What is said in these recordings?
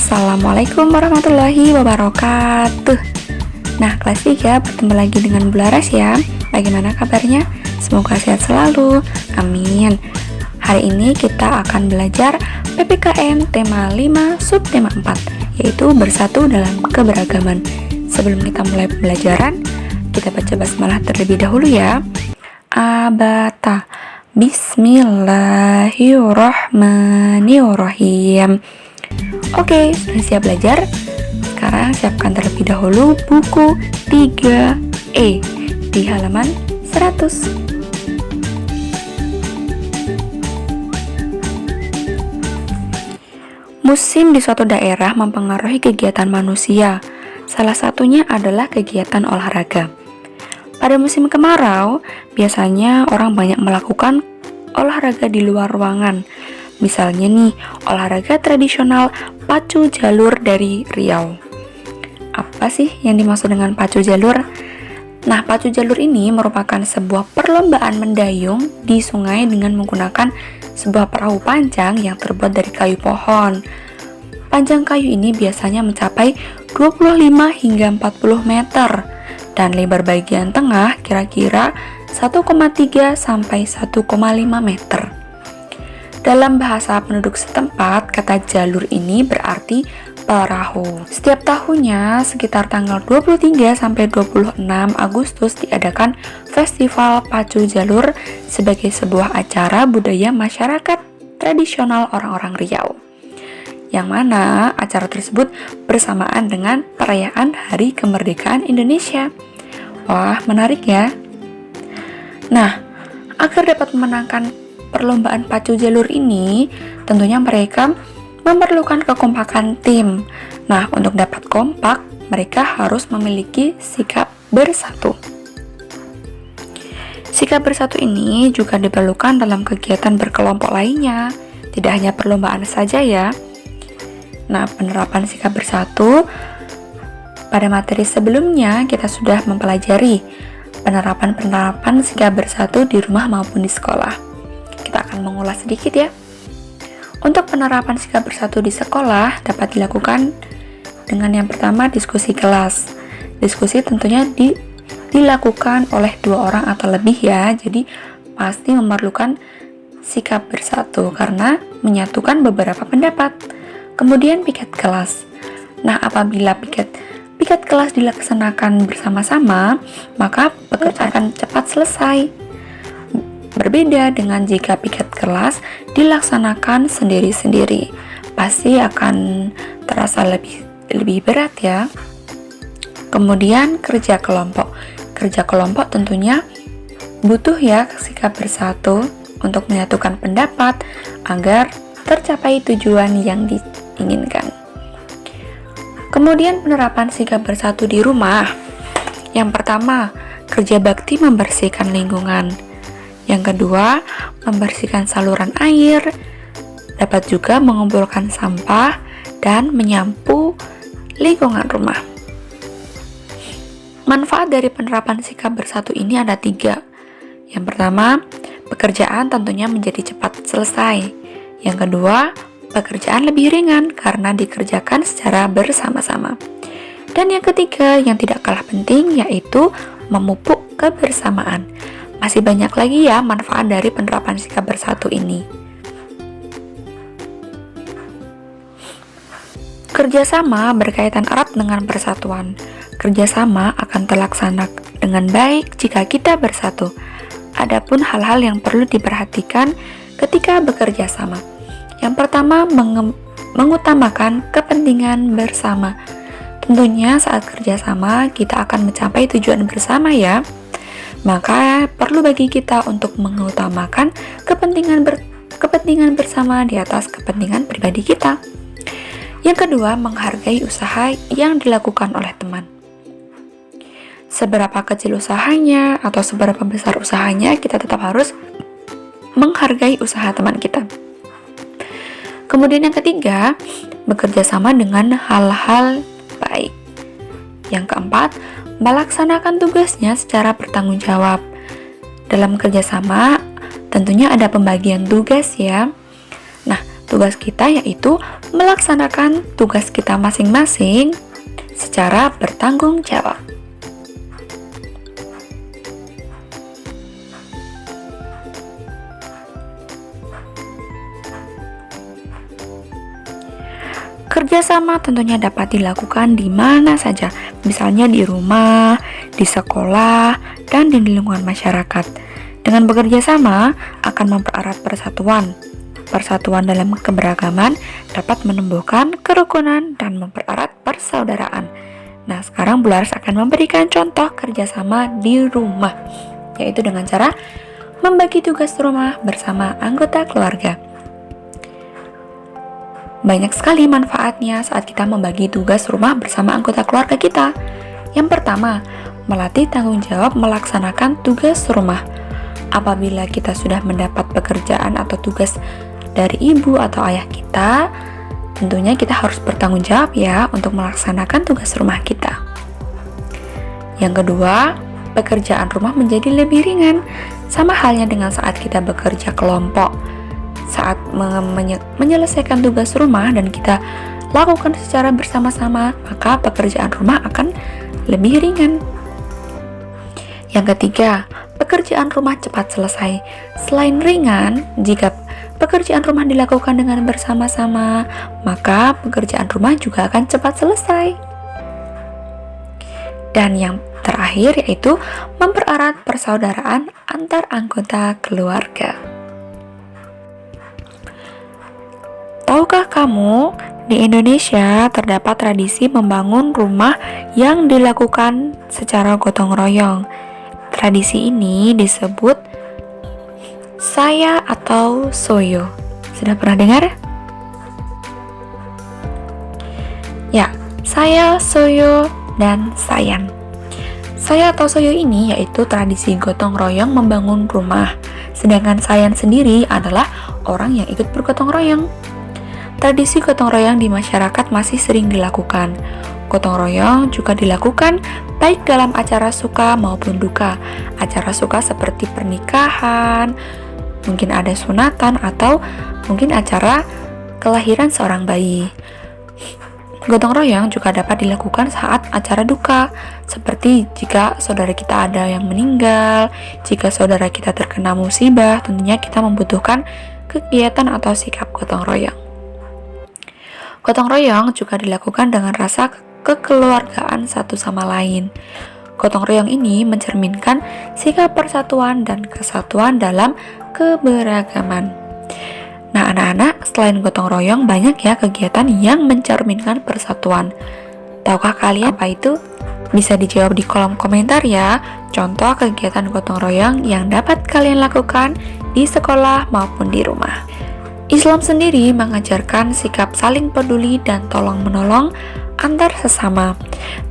Assalamualaikum warahmatullahi wabarakatuh. Nah, kelas 3 bertemu lagi dengan Bularas ya. Bagaimana kabarnya? Semoga sehat selalu. Amin. Hari ini kita akan belajar PPKN tema 5 subtema 4, yaitu bersatu dalam keberagaman. Sebelum kita mulai pembelajaran, kita baca basmalah terlebih dahulu ya. Abata. Bismillahirrahmanirrahim. Oke, sudah siap belajar? Sekarang siapkan terlebih dahulu buku 3E di halaman 100. Musim di suatu daerah mempengaruhi kegiatan manusia. Salah satunya adalah kegiatan olahraga. Pada musim kemarau, biasanya orang banyak melakukan olahraga di luar ruangan. Misalnya nih, olahraga tradisional pacu jalur dari Riau. Apa sih yang dimaksud dengan pacu jalur? Nah, pacu jalur ini merupakan sebuah perlombaan mendayung di sungai dengan menggunakan sebuah perahu panjang yang terbuat dari kayu pohon. Panjang kayu ini biasanya mencapai 25 hingga 40 meter dan lebar bagian tengah kira-kira 1,3 sampai 1,5 meter. Dalam bahasa penduduk setempat, kata jalur ini berarti perahu. Setiap tahunnya, sekitar tanggal 23 sampai 26 Agustus diadakan Festival Pacu Jalur sebagai sebuah acara budaya masyarakat tradisional orang-orang Riau. Yang mana acara tersebut bersamaan dengan perayaan Hari Kemerdekaan Indonesia. Wah, menarik ya. Nah, agar dapat memenangkan perlombaan pacu jalur ini, tentunya mereka memerlukan kekompakan tim. Nah, untuk dapat kompak, mereka harus memiliki sikap bersatu. Sikap bersatu ini juga diperlukan dalam kegiatan berkelompok lainnya, tidak hanya perlombaan saja ya. Nah, penerapan sikap bersatu pada materi sebelumnya kita sudah mempelajari penerapan sikap bersatu di rumah maupun di sekolah. Kita akan mengulas sedikit ya. Untuk penerapan sikap bersatu di sekolah dapat dilakukan dengan yang pertama diskusi kelas. Diskusi tentunya dilakukan oleh 2 orang atau lebih ya. Jadi pasti memerlukan sikap bersatu karena menyatukan beberapa pendapat. Kemudian piket kelas. Nah, apabila piket kelas dilaksanakan bersama-sama, maka pekerjaan akan cepat selesai. Berbeda dengan jika piket kelas dilaksanakan sendiri-sendiri, pasti akan terasa lebih berat ya. Kemudian kerja kelompok. Kerja kelompok tentunya butuh ya sikap bersatu untuk menyatukan pendapat agar tercapai tujuan yang diinginkan. Kemudian penerapan sikap bersatu di rumah. Yang pertama, kerja bakti membersihkan lingkungan. Yang kedua, membersihkan saluran air, dapat juga mengumpulkan sampah dan menyapu lingkungan rumah. Manfaat dari penerapan sikap bersatu ini ada 3. Yang pertama, pekerjaan tentunya menjadi cepat selesai. Yang kedua, pekerjaan lebih ringan karena dikerjakan secara bersama-sama. Dan yang ketiga, yang tidak kalah penting, yaitu memupuk kebersamaan. Masih banyak lagi ya manfaat dari penerapan sikap bersatu ini. Kerjasama berkaitan erat dengan persatuan. Kerjasama akan terlaksana dengan baik jika kita bersatu. Adapun hal-hal yang perlu diperhatikan ketika bekerja sama. Yang pertama, mengutamakan kepentingan bersama. Tentunya saat kerjasama kita akan mencapai tujuan bersama ya. Maka perlu bagi kita untuk mengutamakan kepentingan bersama di atas kepentingan pribadi kita. Yang kedua, menghargai usaha yang dilakukan oleh teman. Seberapa kecil usahanya atau seberapa besar usahanya, kita tetap harus menghargai usaha teman kita. Kemudian yang ketiga, bekerja sama dengan hal-hal baik. Yang keempat, melaksanakan tugasnya secara bertanggung jawab. Dalam kerjasama, tentunya ada pembagian tugas ya. Nah, tugas kita yaitu melaksanakan tugas kita masing-masing secara bertanggung jawab. Kerjasama tentunya dapat dilakukan di mana saja, misalnya di rumah, di sekolah, dan di lingkungan masyarakat. Dengan bekerja sama akan mempererat persatuan. Persatuan dalam keberagaman dapat menumbuhkan kerukunan dan mempererat persaudaraan. Nah, sekarang Bu Laras akan memberikan contoh kerjasama di rumah, yaitu dengan cara membagi tugas rumah bersama anggota keluarga. Banyak sekali manfaatnya saat kita membagi tugas rumah bersama anggota keluarga kita. Yang pertama, melatih tanggung jawab melaksanakan tugas rumah. Apabila kita sudah mendapat pekerjaan atau tugas dari ibu atau ayah kita, tentunya kita harus bertanggung jawab ya untuk melaksanakan tugas rumah kita. Yang kedua, pekerjaan rumah menjadi lebih ringan. Sama halnya dengan saat kita bekerja kelompok. Saat menyelesaikan tugas rumah dan kita lakukan secara bersama-sama, maka pekerjaan rumah akan lebih ringan. Yang ketiga, pekerjaan rumah cepat selesai. Selain ringan, jika pekerjaan rumah dilakukan dengan bersama-sama, maka pekerjaan rumah juga akan cepat selesai. Dan yang terakhir yaitu mempererat persaudaraan antar anggota keluarga. Tahukah kamu, di Indonesia terdapat tradisi membangun rumah yang dilakukan secara gotong royong. Tradisi ini disebut saya atau soyo. Sudah pernah dengar? Ya, saya, soyo, dan sayan. Saya atau soyo ini yaitu tradisi gotong royong membangun rumah. Sedangkan sayan sendiri adalah orang yang ikut bergotong royong. Tradisi gotong royong di masyarakat masih sering dilakukan. Gotong royong juga dilakukan baik dalam acara suka maupun duka. Acara suka seperti pernikahan, mungkin ada sunatan, atau mungkin acara kelahiran seorang bayi. Gotong royong juga dapat dilakukan saat acara duka, seperti jika saudara kita ada yang meninggal, jika saudara kita terkena musibah, tentunya kita membutuhkan kegiatan atau sikap gotong royong. Gotong royong juga dilakukan dengan rasa kekeluargaan satu sama lain. Gotong royong ini mencerminkan sikap persatuan dan kesatuan dalam keberagaman. Nah, anak-anak, selain gotong royong, banyak ya kegiatan yang mencerminkan persatuan. Tahukah kalian apa itu? Bisa dijawab di kolom komentar ya, contoh kegiatan gotong royong yang dapat kalian lakukan di sekolah maupun di rumah. Islam sendiri mengajarkan sikap saling peduli dan tolong-menolong antar sesama.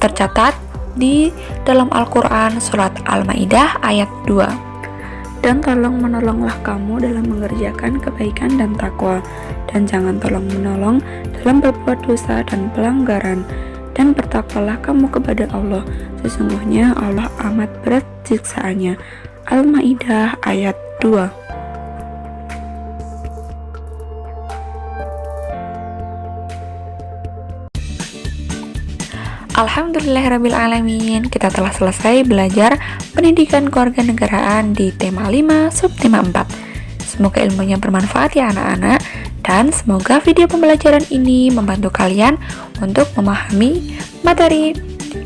Tercatat di dalam Al-Quran surat Al-Maidah ayat 2. Dan tolong-menolonglah kamu dalam mengerjakan kebaikan dan takwa, dan jangan tolong-menolong dalam berbuat dosa dan pelanggaran, dan bertakwalah kamu kepada Allah, sesungguhnya Allah amat berat siksaannya. Al-Maidah ayat 2. Alhamdulillahirrabbilalamin, kita telah selesai belajar pendidikan kewarganegaraan di tema 5 subtema 4. Semoga ilmunya bermanfaat ya anak-anak, dan semoga video pembelajaran ini membantu kalian untuk memahami materi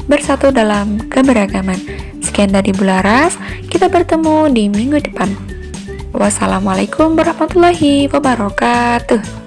bersatu dalam keberagaman. Sekian dari Bu Laras, kita bertemu di minggu depan. Wassalamualaikum warahmatullahi wabarakatuh.